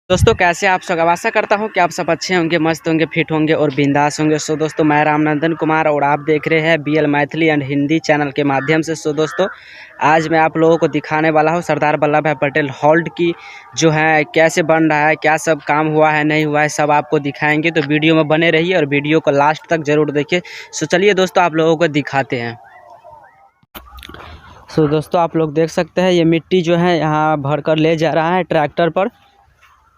दोस्तों कैसे आप सब। आशा करता हूँ कि आप सब अच्छे होंगे, मस्त होंगे, फिट होंगे और बिंदास होंगे। सो दोस्तों मैं रामनंदन कुमार और आप देख रहे हैं BL Maithili and Hindi channel के माध्यम से। सो दोस्तों आज मैं आप लोगों को दिखाने वाला हूँ सरदार वल्लभ भाई पटेल हॉल्ट की जो है कैसे बन रहा है, क्या सब काम हुआ है नहीं हुआ है, सब आपको दिखाएंगे। तो वीडियो में बने रहिए और वीडियो को लास्ट तक जरूर देखिए। सो चलिए दोस्तों आप लोगों को दिखाते हैं। सो दोस्तों आप लोग देख सकते हैं ये मिट्टी जो है यहाँ भर कर ले जा रहा है ट्रैक्टर पर,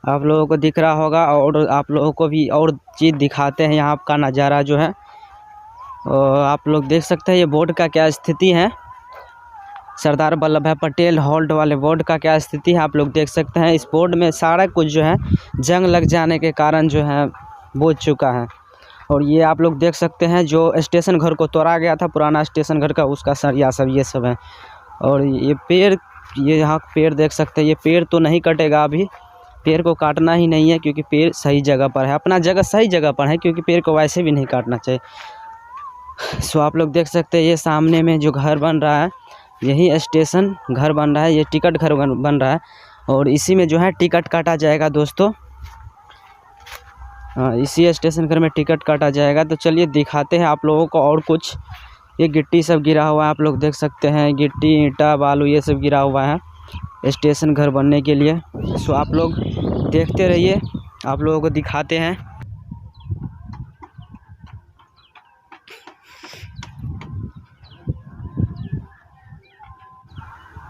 आप लोगों को दिख रहा होगा। और आप लोगों को भी और चीज़ दिखाते हैं यहाँ का नज़ारा जो है। और आप लोग देख सकते हैं ये बोर्ड का क्या स्थिति है, सरदार वल्लभ भाई पटेल हॉल्ट वाले बोर्ड का क्या स्थिति है आप लोग देख सकते हैं। इस बोर्ड में सारा कुछ जो है जंग लग जाने के कारण जो है बोझ चुका है। और ये आप लोग देख सकते हैं जो स्टेशन घर को तोड़ा गया था, पुराना स्टेशन घर का, उसका सरिया सब ये सब है। और ये पेड़, ये यहाँ पेड़ देख सकते हैं, ये पेड़ तो नहीं कटेगा अभी, पेड़ को काटना ही नहीं है क्योंकि पेड़ सही जगह पर है, अपना जगह सही जगह पर है, क्योंकि पेड़ को वैसे भी नहीं काटना चाहिए। सो आप लोग देख सकते हैं ये सामने में जो घर बन रहा है यही स्टेशन घर बन रहा है, ये टिकट घर बन रहा है और इसी में जो है टिकट काटा जाएगा दोस्तों। इसी स्टेशन घर में टिकट काटा जाएगा। तो चलिए दिखाते हैं आप लोगों को और कुछ। ये गिट्टी सब गिरा हुआ है, आप लोग देख सकते हैं, गिट्टी ईंटा बालू ये सब गिरा हुआ है स्टेशन घर बनने के लिए। सो आप लोग देखते रहिए, आप लोगों को दिखाते हैं।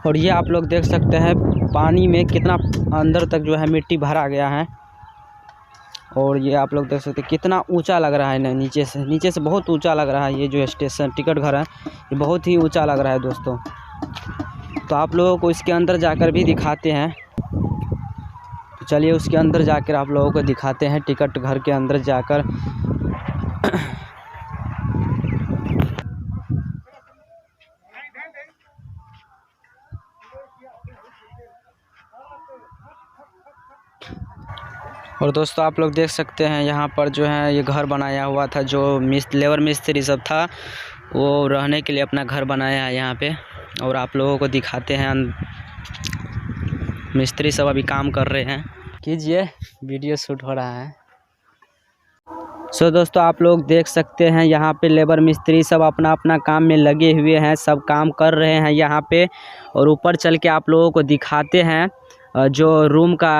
और ये आप लोग देख सकते हैं पानी में कितना अंदर तक जो है मिट्टी भरा गया है। और ये आप लोग देख सकते हैं कितना ऊंचा लग रहा है, नीचे से बहुत ऊंचा लग रहा है। ये जो स्टेशन टिकट घर है ये बहुत ही ऊंचा लग रहा है दोस्तों। तो आप लोगों को इसके अंदर जाकर भी दिखाते हैं। तो चलिए उसके अंदर जाकर आप लोगों को दिखाते हैं, टिकट घर के अंदर जाकर। और दोस्तों आप लोग देख सकते हैं यहाँ पर जो है ये घर बनाया हुआ था, जो लेबर मिस्त्री सब था वो रहने के लिए अपना घर बनाया है यहाँ पे। और आप लोगों को दिखाते हैं, मिस्त्री सब अभी काम कर रहे हैं। कीजिए, वीडियो शूट हो रहा है। सो दोस्तों आप लोग देख सकते हैं यहाँ पे लेबर मिस्त्री सब अपना अपना काम में लगे हुए हैं, सब काम कर रहे हैं यहाँ पे। और ऊपर चल के आप लोगों को दिखाते हैं जो रूम का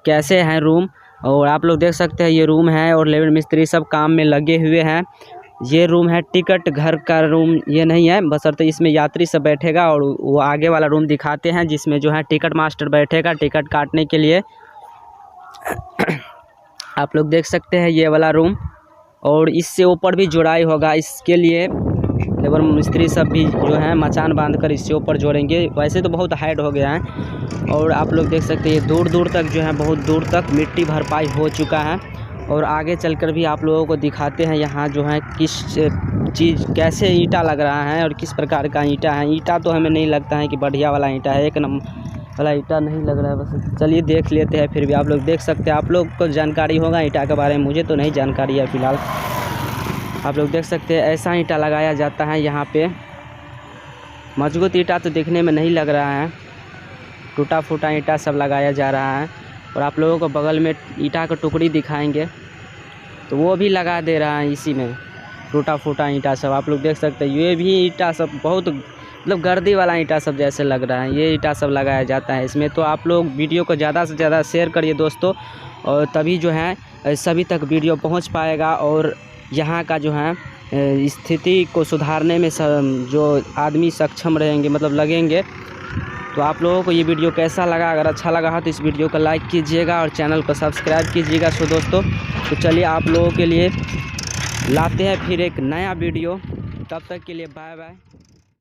कैसे है रूम। और आप लोग देख सकते हैं ये रूम है और लेबर मिस्त्री सब काम में लगे हुए हैं। ये रूम है टिकट घर का रूम, ये नहीं है, बशर्ते इसमें यात्री सब बैठेगा। और वो आगे वाला रूम दिखाते हैं जिसमें जो है टिकट मास्टर बैठेगा टिकट काटने के लिए। आप लोग देख सकते हैं ये वाला रूम। और इससे ऊपर भी जुड़ाई होगा, इसके लिए लेबर मिस्त्री सब भी जो है मचान बांधकर इससे ऊपर जोड़ेंगे। वैसे तो बहुत हाइट हो गया है। और आप लोग देख सकते हैं ये दूर दूर तक जो है बहुत दूर तक मिट्टी भरपाई हो चुका है। और आगे चलकर भी आप लोगों को दिखाते हैं यहाँ जो है किस चीज़ कैसे ईंटा लग रहा है और किस प्रकार का ईंटा है। ईंटा तो हमें नहीं लगता है कि बढ़िया वाला ईंटा है, एक नंबर वाला ईंटा नहीं लग रहा है। बस चलिए देख लेते हैं, फिर भी आप लोग देख सकते हैं, आप लोग को जानकारी होगा ईंटा के बारे में, मुझे तो नहीं जानकारी है फ़िलहाल। आप लोग देख सकते हैं ऐसा ईंटा लगाया जाता है यहाँ पे। मजबूत ईंटा तो देखने में नहीं लग रहा है, टूटा फूटा ईंटा सब लगाया जा रहा है। और आप लोगों को बगल में ईंटा का टुकड़ी दिखाएंगे तो वो भी लगा दे रहा है इसी में, टूटा फूटा ईंटा सब आप लोग देख सकते हैं। ये भी ईंटा सब बहुत मतलब गर्दी वाला ईंटा सब जैसे लग रहा है, ये ईंटा सब लगाया जाता है इसमें। तो आप लोग वीडियो को ज़्यादा से ज़्यादा शेयर करिए दोस्तों, और तभी जो है सभी तक वीडियो पहुँच पाएगा। और यहाँ का जो है स्थिति को सुधारने में जो आदमी सक्षम रहेंगे, मतलब लगेंगे। तो आप लोगों को ये वीडियो कैसा लगा, अगर अच्छा लगा हो तो इस वीडियो को लाइक कीजिएगा और चैनल को सब्सक्राइब कीजिएगा। सो दोस्तों तो चलिए आप लोगों के लिए लाते हैं फिर एक नया वीडियो, तब तक के लिए बाय बाय।